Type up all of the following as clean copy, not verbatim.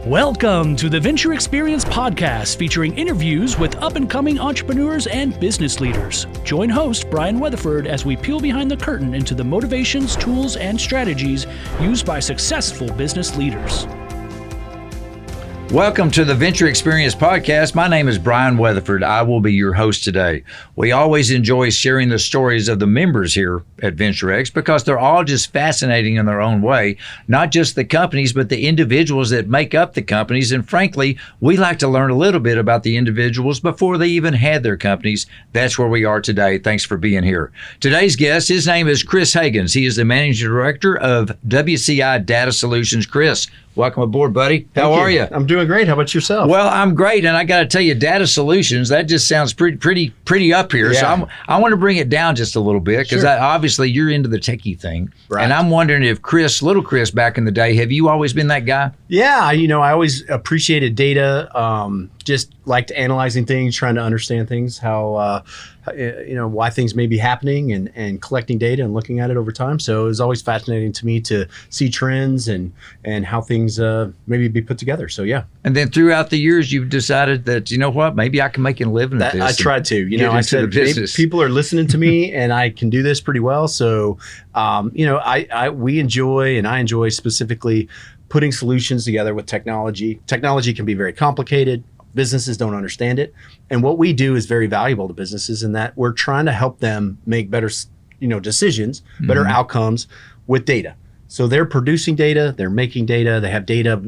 Welcome to the Venture Xperience podcast, featuring interviews with up-and-coming entrepreneurs and business leaders. Join host Brian Weatherford as we peel behind the curtain into the motivations, tools, and strategies used by successful business leaders. Welcome to the Venture Xperience podcast. My name is Brian Weatherford. I will be your host today. We always enjoy sharing the stories of the members here at Venture X because they're all just fascinating in their own way, not just the companies, but the individuals that make up the companies. And frankly, we like to learn a little bit about the individuals before they even had their companies. That's where we are today. Thanks for being here. Today's guest, his name is Chris Hagans. He is the Managing Director of WCI Data Solutions. Chris, welcome aboard, buddy. How are you? I'm doing great. How about yourself? Well, I'm great, and I got to tell you, data solutions, that just sounds pretty up here. Yeah. So I want to bring it down just a little bit because Sure. obviously you're into the techie thing, Right. and I'm wondering if little Chris back in the day, have you always been that guy? Yeah, I always appreciated data, just liked analyzing things, trying to understand things, how why things may be happening and collecting data and looking at it over time. So it was always fascinating to me to see trends and how things maybe be put together. So yeah. And then throughout the years, you've decided that, you know what, maybe I can make a living at this. I tried to, I said, the business. people are listening to me and I can do this pretty well. So, we enjoy, and I enjoy specifically putting solutions together with technology. Technology can be very complicated. Businesses don't understand it. And what we do is very valuable to businesses in that we're trying to help them make better, decisions, better outcomes with data. So they're producing data, they're making data, they have data,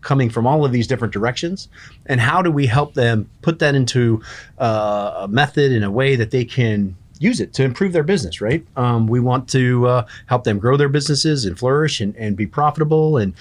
coming from all of these different directions. And how do we help them put that into a method in a way that they can use it to improve their business, right? We want to help them grow their businesses and flourish and be profitable and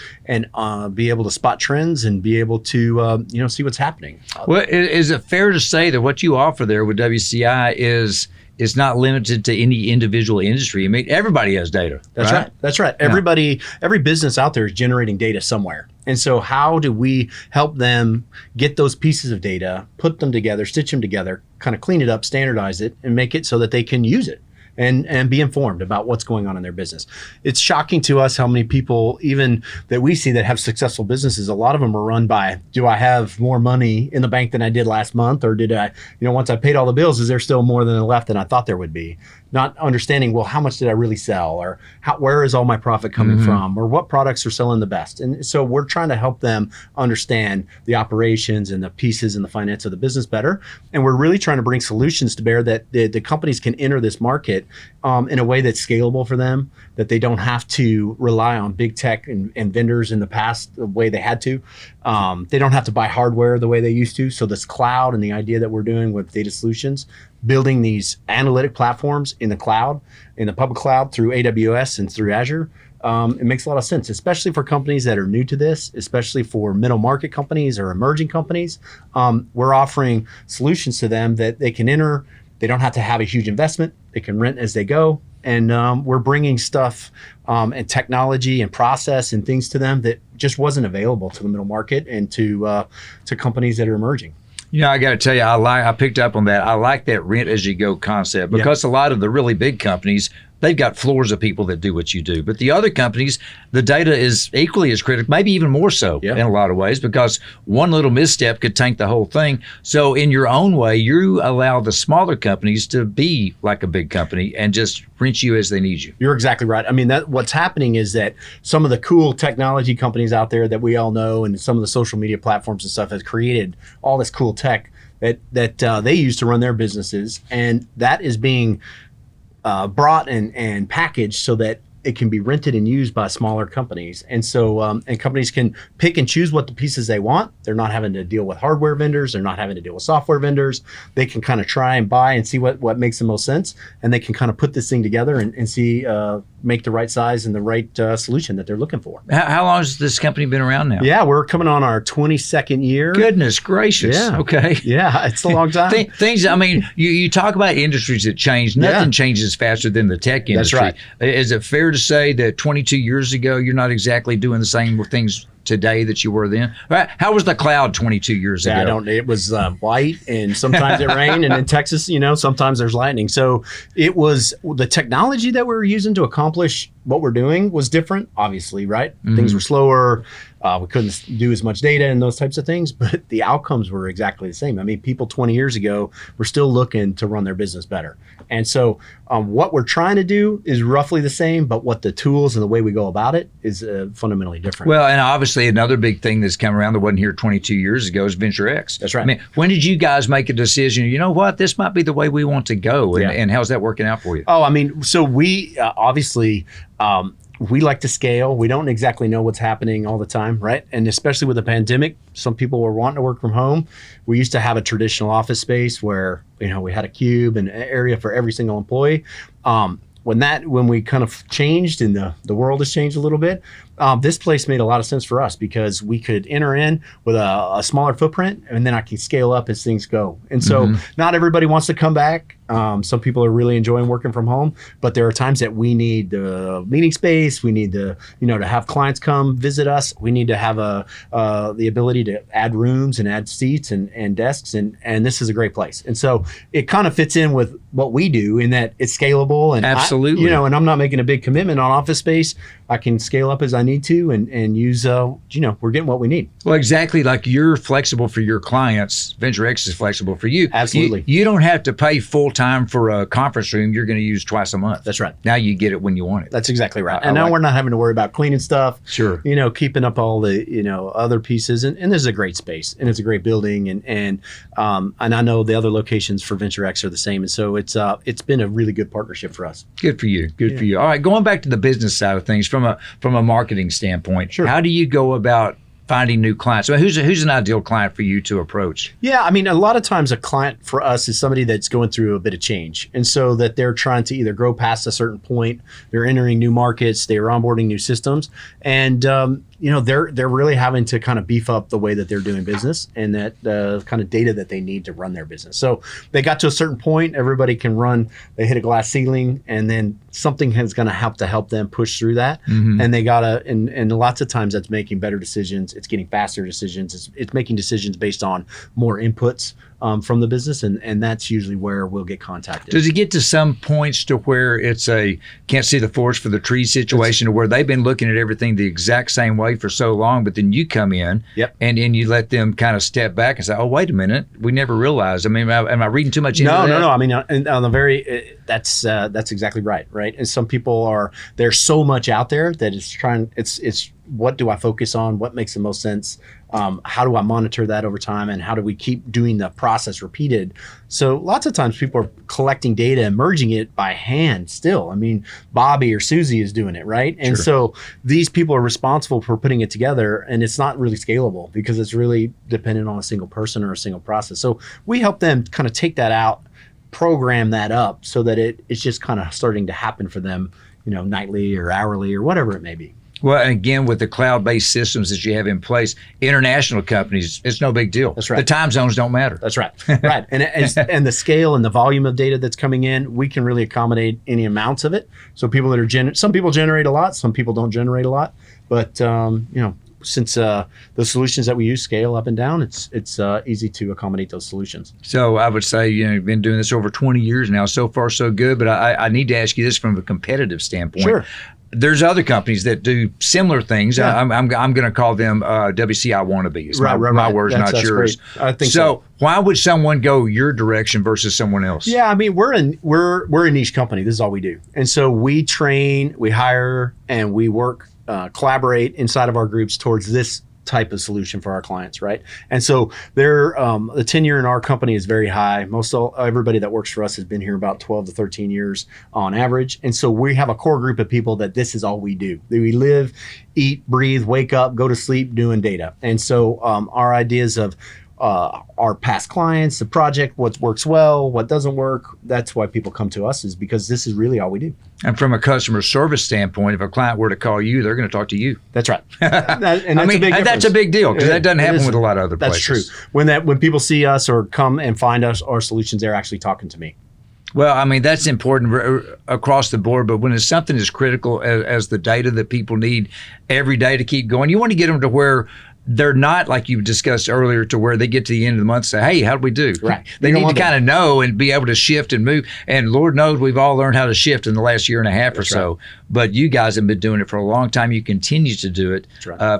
be able to spot trends and be able to, see what's happening. Well, is it fair to say that what you offer there with WCI is not limited to any individual industry? I mean, everybody has data. That's right. That's right. Yeah. Every business out there is generating data somewhere. And so how do we help them get those pieces of data, put them together, stitch them together, kind of clean it up, standardize it, and make it so that they can use it and be informed about what's going on in their business? It's shocking to us how many people, even that we see that have successful businesses, a lot of them are run by, do I have more money in the bank than I did last month? Or did I, once I paid all the bills, is there still more than left than I thought there would be? Not understanding, well, how much did I really sell? Or where is all my profit coming from? Or what products are selling the best? And so we're trying to help them understand the operations and the pieces and the finance of the business better. And we're really trying to bring solutions to bear that the companies can enter this market in a way that's scalable for them, that they don't have to rely on big tech and vendors in the past the way they had to. They don't have to buy hardware the way they used to. So this cloud and the idea that we're doing with data solutions, building these analytic platforms in the cloud, in the public cloud through AWS and through Azure, it makes a lot of sense, especially for companies that are new to this, especially for middle market companies or emerging companies. We're offering solutions to them that they can enter. They don't have to have a huge investment. They can rent as they go. And we're bringing stuff and technology and process and things to them that just wasn't available to the middle market and to companies that are emerging. I got to tell you, I picked up on that. I like that rent as you go concept because a lot of the really big companies, they've got floors of people that do what you do. But the other companies, the data is equally as critical, maybe even more so in a lot of ways, because one little misstep could tank the whole thing. So in your own way, you allow the smaller companies to be like a big company and just rent you as they need you. You're exactly right. I mean, what's happening is that some of the cool technology companies out there that we all know and some of the social media platforms and stuff has created all this cool tech that they use to run their businesses. And that is being brought and packaged so that it can be rented and used by smaller companies. And so, and companies can pick and choose what the pieces they want. They're not having to deal with hardware vendors. They're not having to deal with software vendors. They can kind of try and buy and see what makes the most sense. And they can kind of put this thing together and see, make the right size and the right solution that they're looking for. How long has this company been around now? Yeah, we're coming on our 22nd year. Goodness gracious. Yeah. Okay. Yeah, it's a long time. Things, I mean, you talk about industries that change. Nothing changes faster than the tech industry. That's right. Is it fair to say that 22 years ago, you're not exactly doing the same things today that you were then? How was the cloud 22 years ago? It was white, and sometimes it rained, and in Texas, sometimes there's lightning. So it was the technology that we were using to accomplish what we're doing was different, obviously, right? Mm-hmm. Things were slower. We couldn't do as much data and those types of things, but the outcomes were exactly the same. I mean, people 20 years ago were still looking to run their business better. And so what we're trying to do is roughly the same, but what the tools and the way we go about it is fundamentally different. Well, and obviously another big thing that's come around that wasn't here 22 years ago is Venture X. That's right. I mean, when did you guys make a decision, you know what, this might be the way we want to go? And how's that working out for you? Oh, I mean, so we obviously... we like to scale. We don't exactly know what's happening all the time, right? And especially with the pandemic, some people were wanting to work from home. We used to have a traditional office space where, we had a cube and an area for every single employee. When we kind of changed and the world has changed a little bit, this place made a lot of sense for us because we could enter in with a smaller footprint, and then I can scale up as things go. And so not everybody wants to come back. Some people are really enjoying working from home, but there are times that we need the meeting space. We need to have clients come visit us. We need to have the ability to add rooms and add seats and desks, and this is a great place. And so it kind of fits in with what we do in that it's scalable and absolutely, and I'm not making a big commitment on office space. I can scale up as I need to and use, we're getting what we need. Well, exactly. Like you're flexible for your clients. Venture X is flexible for you. Absolutely. You don't have to pay full time for a conference room you're going to use twice a month. That's right. Now you get it when you want it. That's exactly right. And now we're not having to worry about cleaning stuff. Sure. Keeping up all the, other pieces. And this is a great space and it's a great building. And I know the other locations for Venture X are the same. And so it's been a really good partnership for us. Good for you. Good for you. All right. Going back to the business side of things from a marketing standpoint, sure. How do you go about finding new clients? I mean, who's an ideal client for you to approach? Yeah, I mean, a lot of times a client for us is somebody that's going through a bit of change. And so that they're trying to either grow past a certain point, they're entering new markets, they're onboarding new systems. And, they're really having to kind of beef up the way that they're doing business and that kind of data that they need to run their business. So they got to a certain point, everybody can run, they hit a glass ceiling, and then something is going to help them push through that. Mm-hmm. And they got to, and lots of times that's making better decisions. It's getting faster decisions. It's making decisions based on more inputs from the business, and that's usually where we'll get contacted. Does it get to some points to where it's a can't see the forest for the trees situation, to where they've been looking at everything the exact same way for so long, but then you come in and then you let them kind of step back and say, oh, wait a minute, we never realized. I mean, am I reading too much into that? No. I mean, on the very, that's exactly right. And some people there's so much out there that it's what do I focus on? What makes the most sense? How do I monitor that over time? And how do we keep doing the process repeated? So lots of times people are collecting data and merging it by hand still. I mean, Bobby or Susie is doing it, right? And so these people are responsible for putting it together, and it's not really scalable because it's really dependent on a single person or a single process. So we help them kind of take that out, program that up so that it's just kind of starting to happen for them, nightly or hourly or whatever it may be. Well, and again, with the cloud-based systems that you have in place, international companies, it's no big deal. That's right. The time zones don't matter. That's right. Right. And the scale and the volume of data that's coming in, we can really accommodate any amounts of it. So people that some people generate a lot, some people don't generate a lot. But, since the solutions that we use scale up and down, it's easy to accommodate those solutions. So I would say, you've been doing this over 20 years now. So far, so good. But I need to ask you this from a competitive standpoint. Sure. There's other companies that do similar things. Yeah. I'm going to call them WCI wannabes. Right. My words, that's yours. Great. I think so. Why would someone go your direction versus someone else? Yeah, I mean, we're a niche company. This is all we do, and so we train, we hire, and we work, collaborate inside of our groups towards this type of solution for our clients, right? And so the tenure in our company is very high. Everybody that works for us has been here about 12 to 13 years on average. And so we have a core group of people that this is all we do. We live, eat, breathe, wake up, go to sleep doing data. And so our ideas of our past clients, the project, what works well, what doesn't work, that's why people come to us, is because this is really all we do. And from a customer service standpoint, if a client were to call you, they're going to talk to you. That's right. That's a big deal because that doesn't happen with a lot of other places. That's true. When people see us or come and find us, our solutions, they're actually talking to me. Well, I mean, that's important across the board, but when it's something as critical as the data that people need every day to keep going, you want to get them to where they're not, like you discussed earlier, to where they get to the end of the month and say, hey, how did we do? Right. They need to kind of know and be able to shift and move. And Lord knows we've all learned how to shift in the last year and a half or so. Right. But you guys have been doing it for a long time. You continue to do it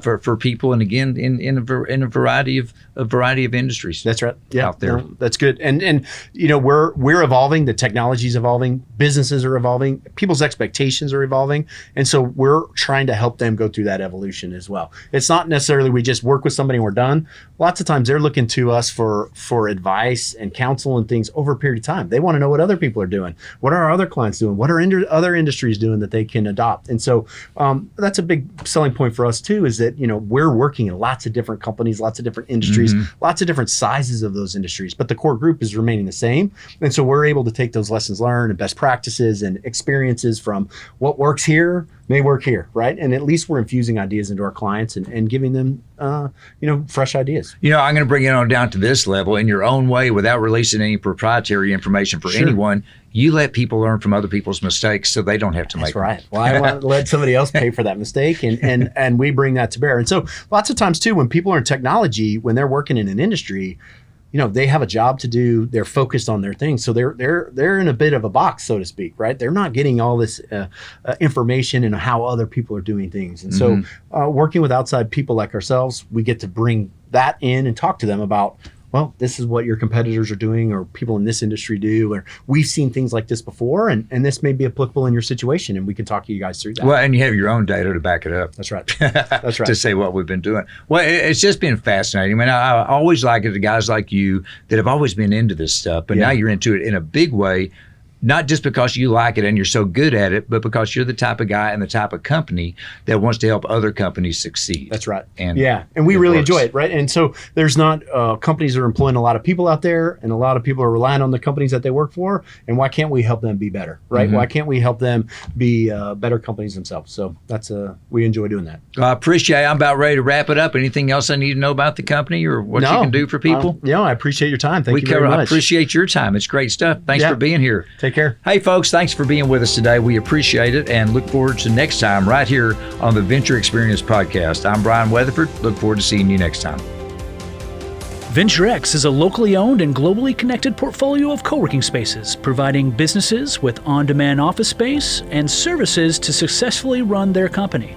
for people, and again, in a variety of industries. That's right. Yeah, out there. No, that's good. And you know, we're evolving. The technology's evolving. Businesses are evolving. People's expectations are evolving, and so we're trying to help them go through that evolution as well. It's not necessarily we just work with somebody and we're done. Lots of times they're looking to us for advice and counsel and things over a period of time. They want to know what other people are doing. What are our other clients doing? What are other industries doing that they can adopt? And so that's a big selling point for us too, is that, you know, we're working in lots of different companies, lots of different industries, lots of different sizes of those industries, but the core group is remaining the same. And so we're able to take those lessons learned and best practices and experiences from what works here may work here, right? And at least we're infusing ideas into our clients and giving them, fresh ideas. You know, I'm going to bring it on down to this level in your own way without releasing any proprietary information for anyone. You let people learn from other people's mistakes so they don't have to make them. That's right. Well, I want to let somebody else pay for that mistake, and we bring that to bear. And so lots of times too, when people are in technology, when they're working in an industry, you know, they have a job to do. They're focused on their thing, so they're in a bit of a box, so to speak, right? They're not getting all this information and how other people are doing things. And so, working with outside people like ourselves, we get to bring that in and talk to them about, well, this is what your competitors are doing, or people in this industry do, or we've seen things like this before, and this may be applicable in your situation, and we can talk you guys through that. Well, and you have your own data to back it up. That's right. That's right. To say what we've been doing. Well, it's just been fascinating. I mean, I always like it, the guys like you that have always been into this stuff, but now you're into it in a big way. Not just because you like it and you're so good at it, but because you're the type of guy and the type of company that wants to help other companies succeed. That's right. And we really enjoy it, right? And so there's not companies are employing a lot of people out there, and a lot of people are relying on the companies that they work for. And why can't we help them be better, right? Why can't we help them be better companies themselves? So that's we enjoy doing that. I appreciate it. I'm about ready to wrap it up. Anything else I need to know about the company or what you can do for people? I appreciate your time. Thank you very much. I appreciate your time. It's great stuff. Thanks for being here. Take care. Hey, folks, thanks for being with us today. We appreciate it and look forward to next time right here on the Venture Xperience podcast. I'm Brian Weatherford. Look forward to seeing you next time. Venture X is a locally owned and globally connected portfolio of co-working spaces, providing businesses with on-demand office space and services to successfully run their company.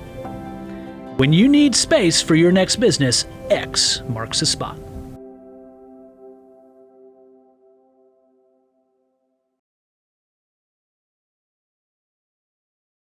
When you need space for your next business, X marks the spot.